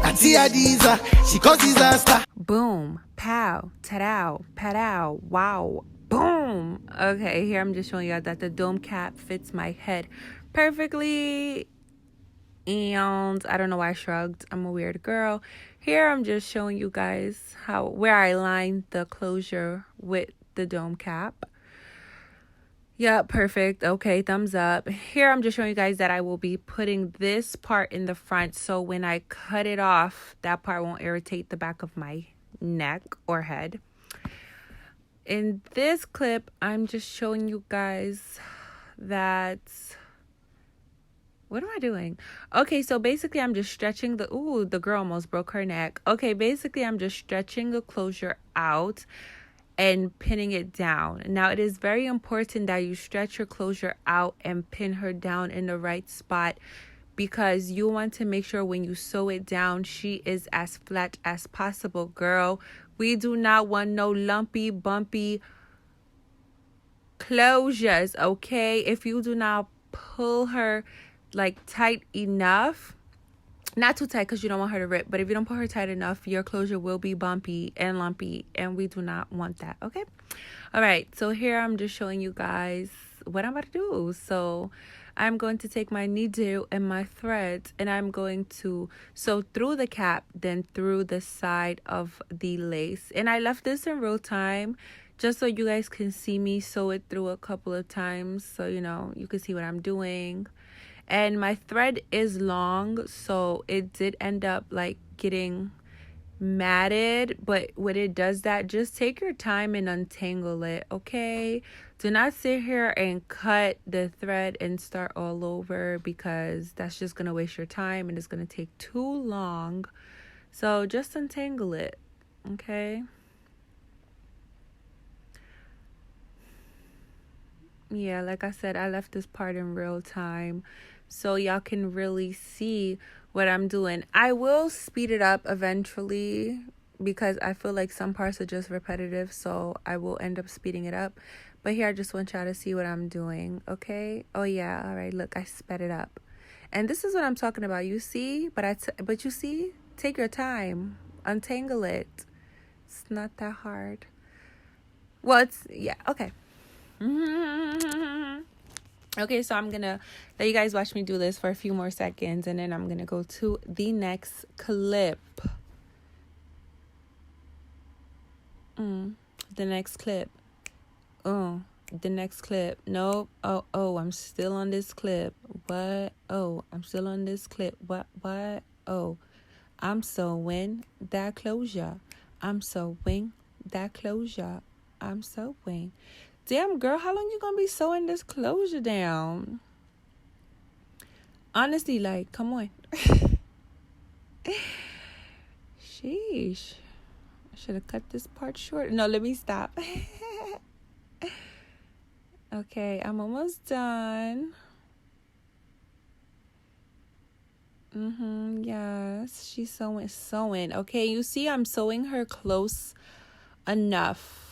Auntie Adiza, she cause disaster. Boom, pow, ta-dow, pat-ow, wow, boom. Okay, here I'm just showing you that the dome cap fits my head perfectly. And I don't know why I shrugged. I'm a weird girl. Here I'm just showing you guys where I lined the closure with the dome cap. Yeah, perfect. Okay, thumbs up. Here I'm just showing you guys that I will be putting this part in the front, so when I cut it off, that part won't irritate the back of my neck or head. In this clip, I'm just showing you guys that... What am I doing? Okay, so basically I'm just stretching the girl almost broke her neck. Okay, basically I'm just stretching the closure out and pinning it down. Now, it is very important that you stretch your closure out and pin her down in the right spot, because you want to make sure when you sew it down, she is as flat as possible, girl. We do not want no lumpy, bumpy closures, okay? If you do not pull her like tight enough, not too tight because you don't want her to rip, but if you don't pull her tight enough, your closure will be bumpy and lumpy, and we do not want that, okay? All right, so here I'm just showing you guys what I'm about to do. So I'm going to take my needle and my threads, and I'm going to sew through the cap, then through the side of the lace. And I left this in real time just so you guys can see me sew it through a couple of times, so you know you can see what I'm doing. And my thread is long, so it did end up like getting matted, but when it does that, just take your time and untangle it, okay? Do not sit here and cut the thread and start all over, because that's just gonna waste your time and it's gonna take too long. So just untangle it, okay? Yeah, like I said, I left this part in real time so y'all can really see what I'm doing. I will speed it up eventually because I feel like some parts are just repetitive, so I will end up speeding it up. But here I just want y'all to see what I'm doing, okay? Oh yeah, all right, look, I sped it up. And this is what I'm talking about, you see? But you see? Take your time. Untangle it. It's not that hard. Well, yeah, okay. Okay, so I'm gonna let you guys watch me do this for a few more seconds, and then I'm gonna go to the next clip. The next clip. The next clip. Nope. Oh, I'm still on this clip. What? Oh, I'm still on this clip. What? Oh, I'm sewing that closure. I'm sewing that closure. I'm sewing. Damn, girl, how long you gonna be sewing this closure down? Honestly, like, come on. Sheesh. I should have cut this part short. No, let me stop. Okay, I'm almost done. Yes, she's sewing. Okay, you see I'm sewing her close enough.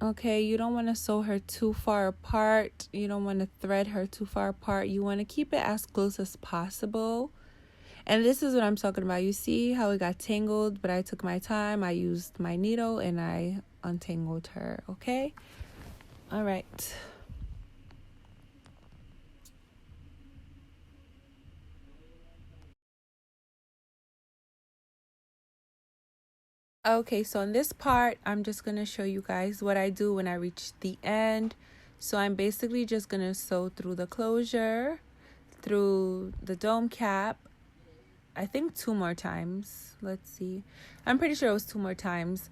Okay, you don't want to sew her too far apart. You don't want to thread her too far apart. You want to keep it as close as possible. And this is what I'm talking about. You see how it got tangled, but I took my time. I used my needle and I untangled her, okay? All right. Okay, so in this part, I'm just going to show you guys what I do when I reach the end. So I'm basically just going to sew through the closure, through the dome cap, I think 2 more times. Let's see. I'm pretty sure it was 2 more times.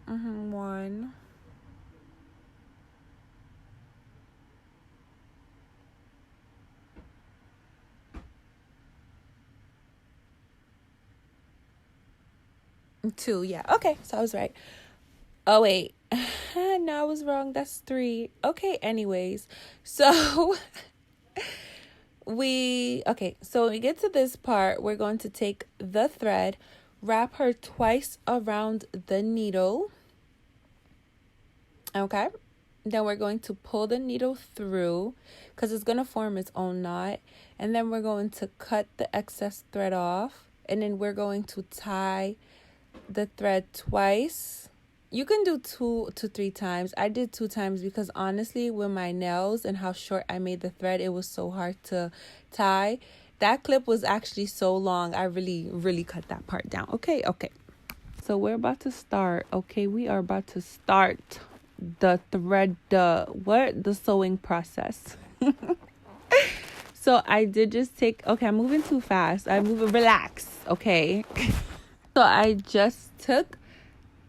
1. 2, yeah. Okay, so I was right. Oh, wait. No, I was wrong. That's 3. Okay, anyways. So when we get to this part, we're going to take the thread, wrap her twice around the needle. Okay. Then we're going to pull the needle through because it's going to form its own knot. And then we're going to cut the excess thread off. And then we're going to tie the thread twice. You can do 2 to 3 times. I did 2 times because honestly, with my nails and how short I made the thread, it was so hard to tie. That clip was actually so long. I really cut that part down. Okay. So we're about to start. Okay, we are about to start the the sewing process. So I did just take, okay, I'm moving too fast. Relax, okay? So I just took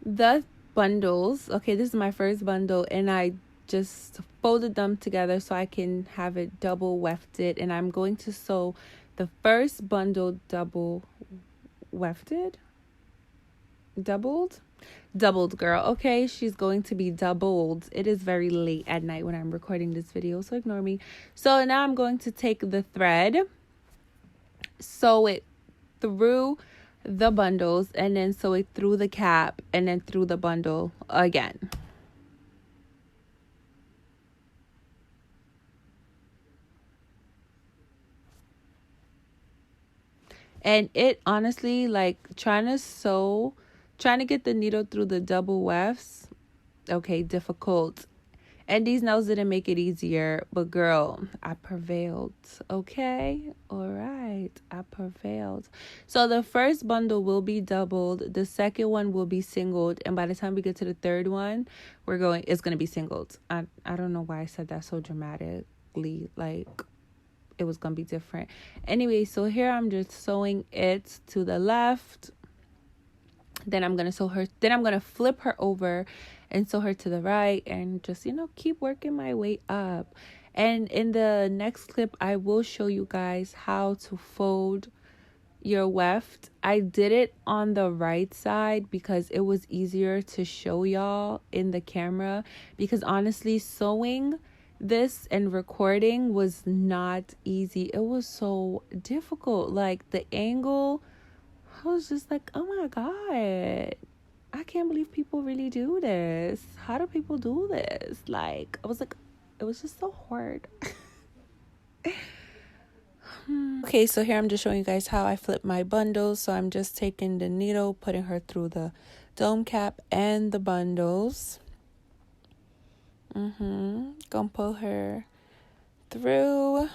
the bundles. Okay, this is my first bundle, and I just folded them together so I can have it double wefted. And I'm going to sew the first bundle doubled, girl. Okay, she's going to be doubled. It is very late at night when I'm recording this video, so ignore me. So now I'm going to take the thread, sew it through the bundles, and then sew it through the cap, and then through the bundle again. And it honestly, like, trying to get the needle through the double wefts, okay, difficult. And these nails didn't make it easier, but girl, I prevailed. Okay, all right, I prevailed. So the first bundle will be doubled, the second one will be singled, and by the time we get to the third one, it's gonna be singled. I don't know why I said that so dramatically, like it was gonna be different. Anyway, so here I'm just sewing it to the left. Then I'm gonna flip her over and sew her to the right, and just, keep working my way up. And in the next clip, I will show you guys how to fold your weft. I did it on the right side because it was easier to show y'all in the camera, because honestly, sewing this and recording was not easy. It was so difficult. Like, the angle, I was just like, oh my God, I can't believe people really do this. How do people do this? Like, I was like, it was just so hard. Okay, so here I'm just showing you guys how I flip my bundles. So I'm just taking the needle, putting her through the dome cap and the bundles. Gonna pull her through.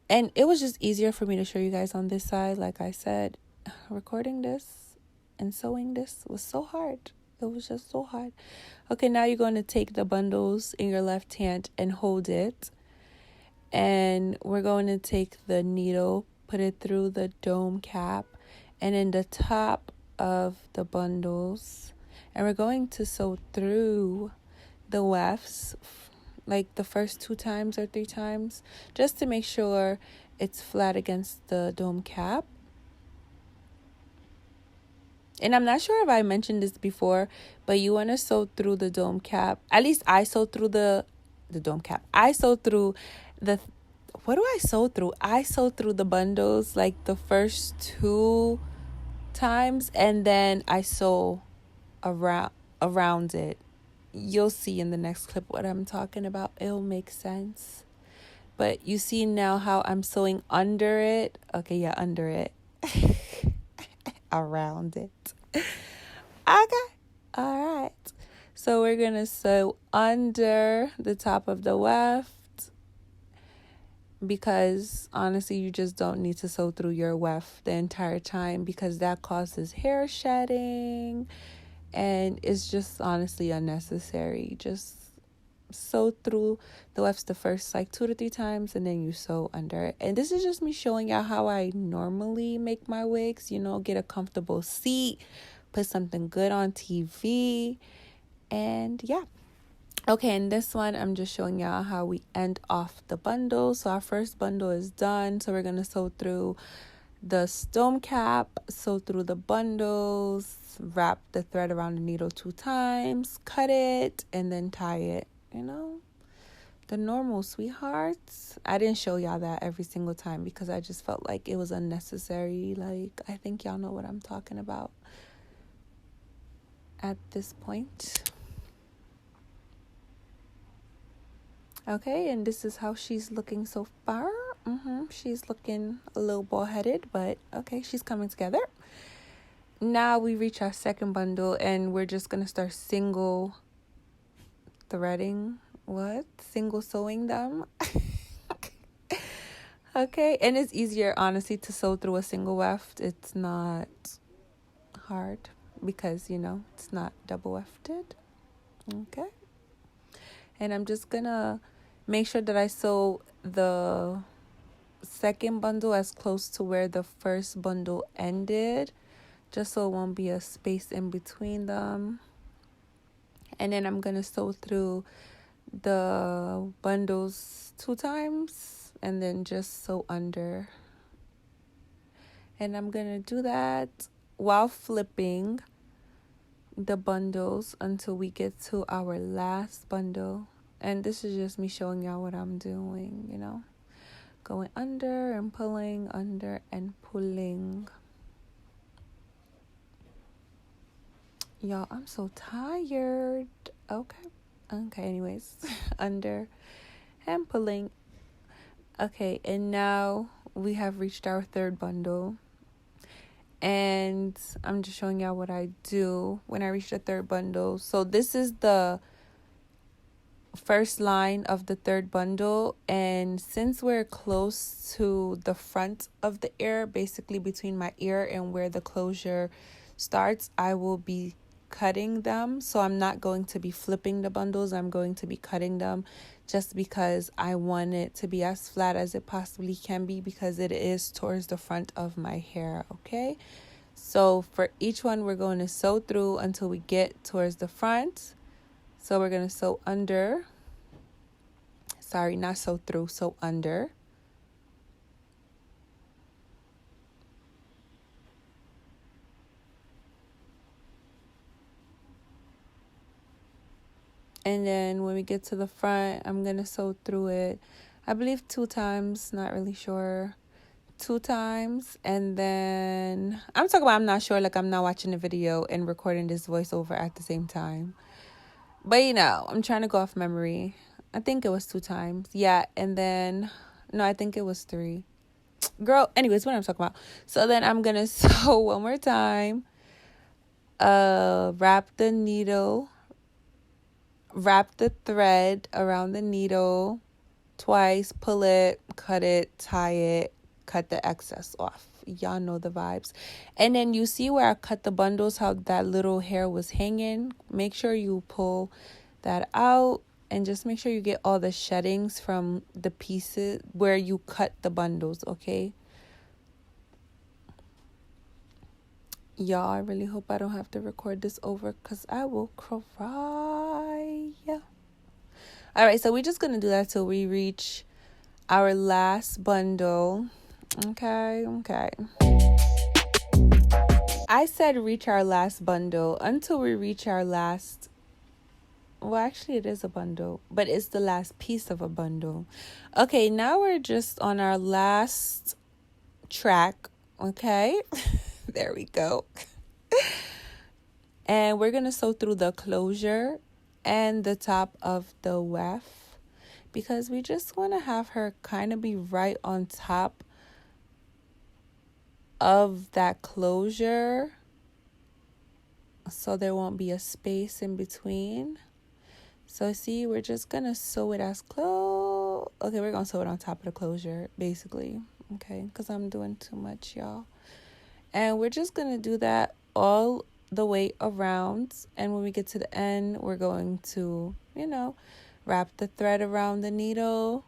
And it was just easier for me to show you guys on this side. Like I said, recording this and sewing this was so hard. It was just so hard. Okay, now you're going to take the bundles in your left hand and hold it. And we're going to take the needle, put it through the dome cap and in the top of the bundles. And we're going to sew through the wefts, like the first 2 times or 3 times, just to make sure it's flat against the dome cap. And I'm not sure if I mentioned this before, but you want to sew through the dome cap. At least I sew through the dome cap. I sew through what do I sew through? I sew through the bundles like the first 2 times, and then I sew around it. You'll see in the next clip what I'm talking about. It'll make sense. But you see now how I'm sewing under it. Okay, yeah, under it. Around it. Okay. All right. So we're going to sew under the top of the weft, because honestly, you just don't need to sew through your weft the entire time, because that causes hair shedding. And it's just honestly unnecessary. Just sew through the wefts the first 2 to 3 times, and then you sew under it. And this is just me showing y'all how I normally make my wigs. Get a comfortable seat, put something good on TV, and yeah. Okay, and this one, I'm just showing y'all how we end off the bundle. So our first bundle is done. So we're going to sew through the dome cap, sew through the bundles, wrap the thread around the needle 2 times, cut it, and then tie it. The normal, sweethearts. I didn't show y'all that every single time because I just felt like it was unnecessary. Like, I think y'all know what I'm talking about at this point. Okay, and this is how she's looking so far. She's looking a little bald-headed, but okay, she's coming together. Now we reach our second bundle, and we're just going to start single threading. What? Single sewing them? Okay, and it's easier, honestly, to sew through a single weft. It's not hard because, you know, it's not double wefted. Okay. And I'm just going to make sure that I sew the second bundle as close to where the first bundle ended, just so it won't be a space in between them. And then I'm going to sew through the bundles 2 times and then just sew under. And I'm going to do that while flipping the bundles until we get to our last bundle. And this is just me showing y'all what I'm doing, you know, going under and pulling, under and pulling. Y'all, I'm so tired. Okay, anyways, under and pulling. Okay, and now we have reached our third bundle. And I'm just showing y'all what I do when I reach the third bundle. So this is the first line of the third bundle, and since we're close to the front of the ear, basically between my ear and where the closure starts, I will be cutting them. So I'm not going to be flipping the bundles, I'm going to be cutting them, just because I want it to be as flat as it possibly can be, because it is towards the front of my hair. Okay, so for each one we're going to sew through until we get towards the front. So we're going to sew under. Sorry, not sew through, sew under. And then when we get to the front, I'm going to sew through it, I believe 2 times, not really sure. 2 times. And then I'm talking about, I'm not sure, like I'm not watching the video and recording this voiceover at the same time. But, you know, I'm trying to go off memory. I think it was 2 times. Yeah, and then, no, I think it was 3. Girl, anyways, what I'm talking about. So then I'm going to sew one more time. Wrap the thread around the needle twice, pull it, cut it, tie it, cut the excess off. Y'all know the vibes. And then you see where I cut the bundles, how that little hair was hanging. Make sure you pull that out and just make sure you get all the sheddings from the pieces where you cut the bundles, okay? Y'all, I really hope I don't have to record this over because I will cry. All right, so we're just going to do that till we reach our last bundle. Okay. I said reach our last bundle until we reach our last. Well, actually, it is a bundle, but it's the last piece of a bundle. Okay, now we're just on our last track. Okay, there we go. And we're going to sew through the closure and the top of the weft, because we just want to have her kind of be right on top of that closure, so there won't be a space in between. So see, we're just gonna sew it as close. Okay, we're gonna sew it on top of the closure, basically. Okay, because I'm doing too much, y'all. And we're just gonna do that all the way around. And when we get to the end, we're going to, you know, wrap the thread around the needle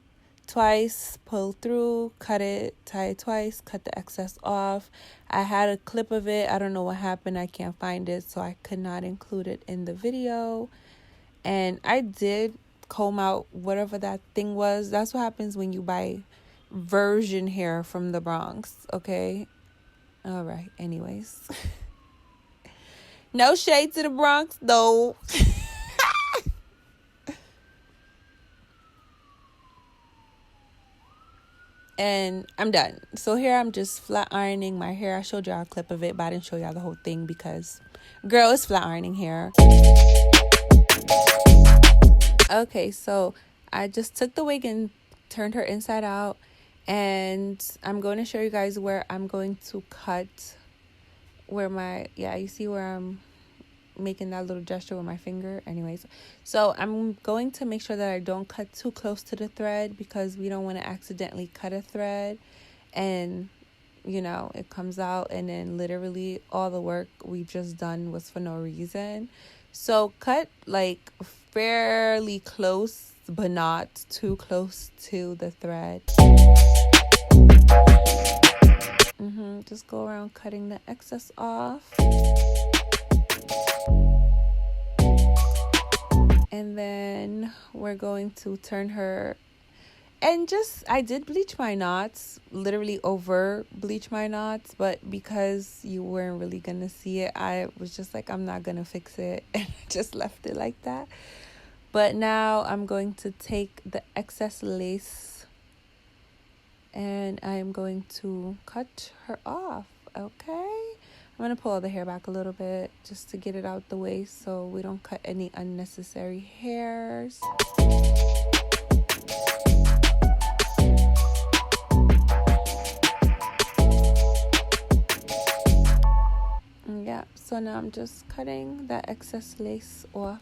twice, pull through, cut it, tie it twice, cut the excess off. I had a clip of it. I don't know what happened. I can't find it, so I could not include it in the video. And I did comb out whatever that thing was. That's what happens when you buy version hair from the Bronx, okay? All right, anyways. No shade to the Bronx, though. And I'm done. So here I'm just flat ironing my hair. I showed y'all a clip of it, but I didn't show y'all the whole thing because, girl, it's flat ironing hair. Okay, so I just took the wig and turned her inside out, and I'm going to show you guys where I'm going to cut, where my, yeah, you see where I'm making that little gesture with my finger. Anyways, so I'm going to make sure that I don't cut too close to the thread, because we don't want to accidentally cut a thread and, you know, it comes out and then literally all the work we just done was for no reason. So cut like fairly close, but not too close to the thread. Just go around cutting the excess off. And then we're going to turn her, and just, I did bleach my knots, literally over bleach my knots, but because you weren't really gonna see it, I was just like, I'm not gonna fix it, and I just left it like that. But now I'm going to take the excess lace and I'm going to cut her off. Okay, I'm gonna pull the hair back a little bit just to get it out the way so we don't cut any unnecessary hairs. Yeah, so now I'm just cutting that excess lace off.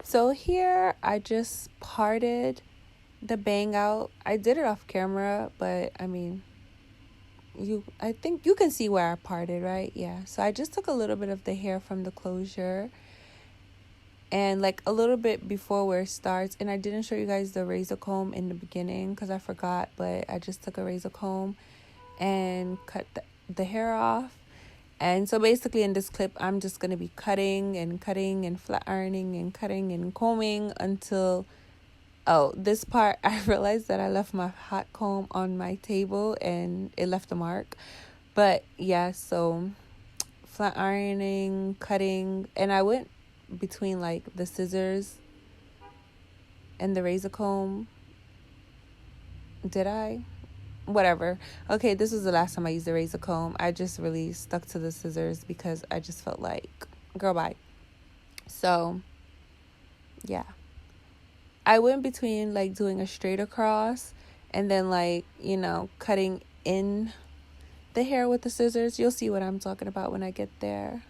So here I just parted the bang out. I did it off camera, but I mean, I think you can see where I parted, right? Yeah, so I just took a little bit of the hair from the closure and like a little bit before where it starts, and I didn't show you guys the razor comb in the beginning because I forgot, but I just took a razor comb and cut the hair off. And so basically in this clip, I'm just going to be cutting and flat ironing and cutting and combing until, oh, this part, I realized that I left my hot comb on my table and it left a mark. But yeah, so flat ironing, cutting, and I went between like the scissors and the razor comb. Did I? Whatever. Okay, this was the last time I used the razor comb. I just really stuck to the scissors because I just felt like, girl, bye. So yeah, I went between like doing a straight across and then like, you know, cutting in the hair with the scissors. You'll see what I'm talking about when I get there.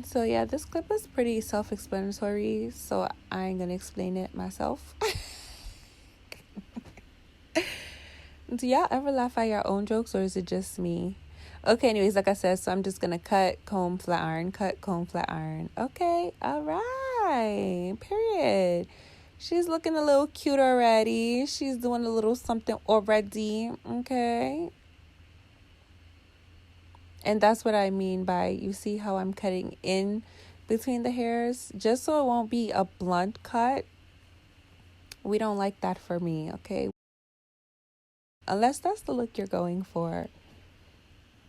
So yeah, this clip is pretty self-explanatory, so I ain't gonna explain it myself. Do y'all ever laugh at your own jokes, or is it just me? Okay, anyways, like I said, so I'm just gonna cut, comb, flat iron, cut, comb, flat iron. Okay, all right, period. She's looking a little cute already. She's doing a little something already, okay? And that's what I mean by, you see how I'm cutting in between the hairs? Just so it won't be a blunt cut. We don't like that for me, okay? Unless that's the look you're going for.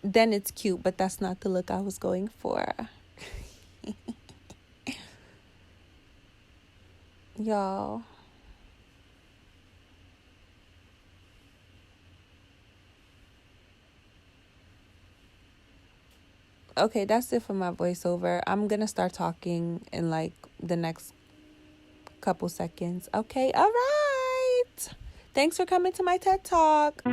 Then it's cute, but that's not the look I was going for. Y'all. Okay, that's it for my voiceover. I'm gonna start talking in like the next couple seconds. Okay, all right. Thanks for coming to my TED Talk.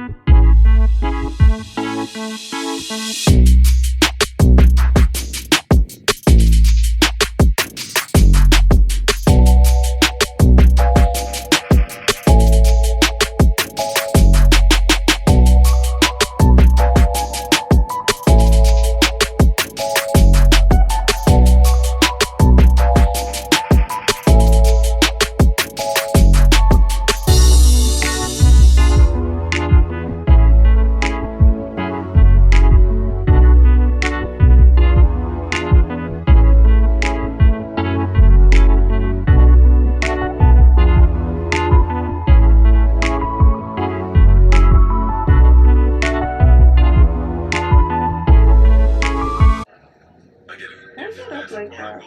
Like that.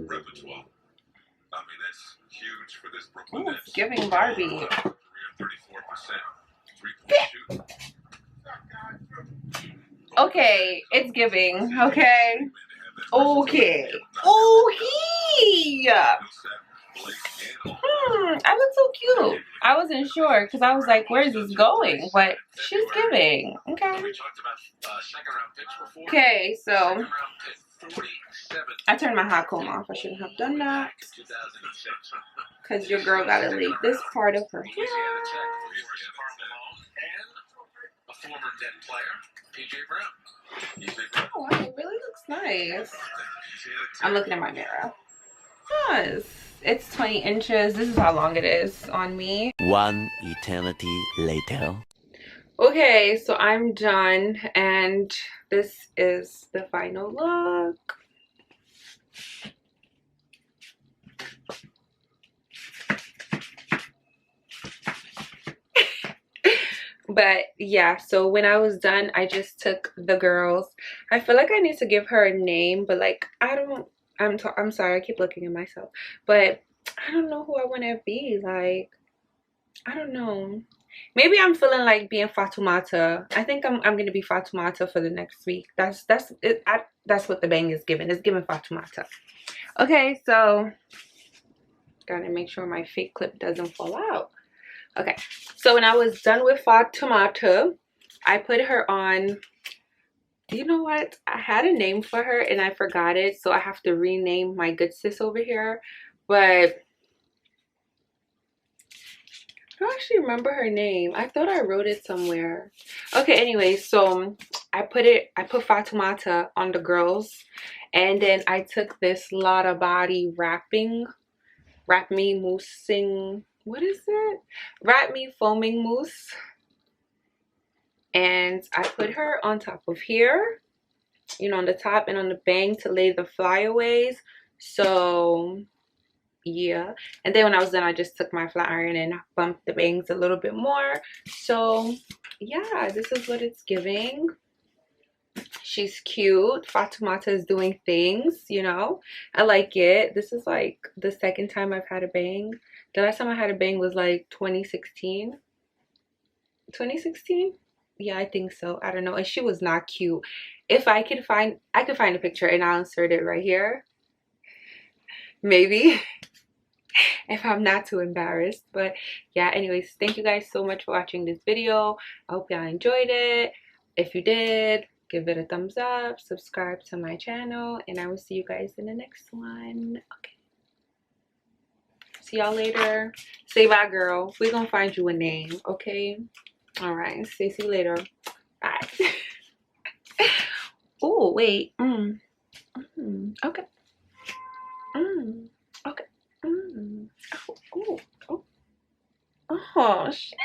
Repertoire. I mean, Ooh, it's giving Barbie. Okay, it's giving. Okay. Okay. Okay. I look so cute. I wasn't sure because I was like, where's this going? But she's giving. Okay. Okay, so I turned my hot comb off. I shouldn't have done that. Because your girl gotta leave this part of her hair. Oh, wow, it really looks nice. I'm looking at my mirror. Yes, it's 20 inches. This is how long it is on me. One eternity later. Okay, so I'm done and this is the final look. But yeah, so when I was done, I just took the girls. I feel like I need to give her a name, but like I'm sorry, I keep looking at myself, but I don't know who I want to be. Like, I don't know. Maybe I'm feeling like being Fatumata. I think I'm gonna be Fatumata for the next week. That's it. That's what the bang is giving. It's giving Fatumata. Okay, so gotta make sure my fake clip doesn't fall out. Okay, so when I was done with Fatumata, I put her on. You know what? I had a name for her and I forgot it, so I have to rename my good sis over here. But I don't actually remember her name. I thought I wrote it somewhere. Okay, anyway, so I put Fatumata on the girls, and then I took this Lotta Body Wrap Me Moussing. What is it? Wrap Me Foaming Mousse. And I put her on top of here, you know, on the top and on the bang to lay the flyaways. So yeah, and then when I was done, I just took my flat iron and bumped the bangs a little bit more. So yeah, this is what it's giving. She's cute. Fatumata is doing things, you know. I like it. This is like the second time I've had a bang. The last time I had a bang was like 2016. 2016? Yeah, I think so. I don't know. And she was not cute. If I could find a picture and I'll insert it right here. Maybe. If I'm not too embarrassed. But yeah, anyways, thank you guys so much for watching this video. I hope y'all enjoyed it. If you did, give it a thumbs up, subscribe to my channel, and I will see you guys in the next one. Okay, see y'all later. Say bye, girl. We're gonna find you a name, okay? All right, see you later. Bye. Oh wait. Okay. Okay. Oh, oh, oh, shit.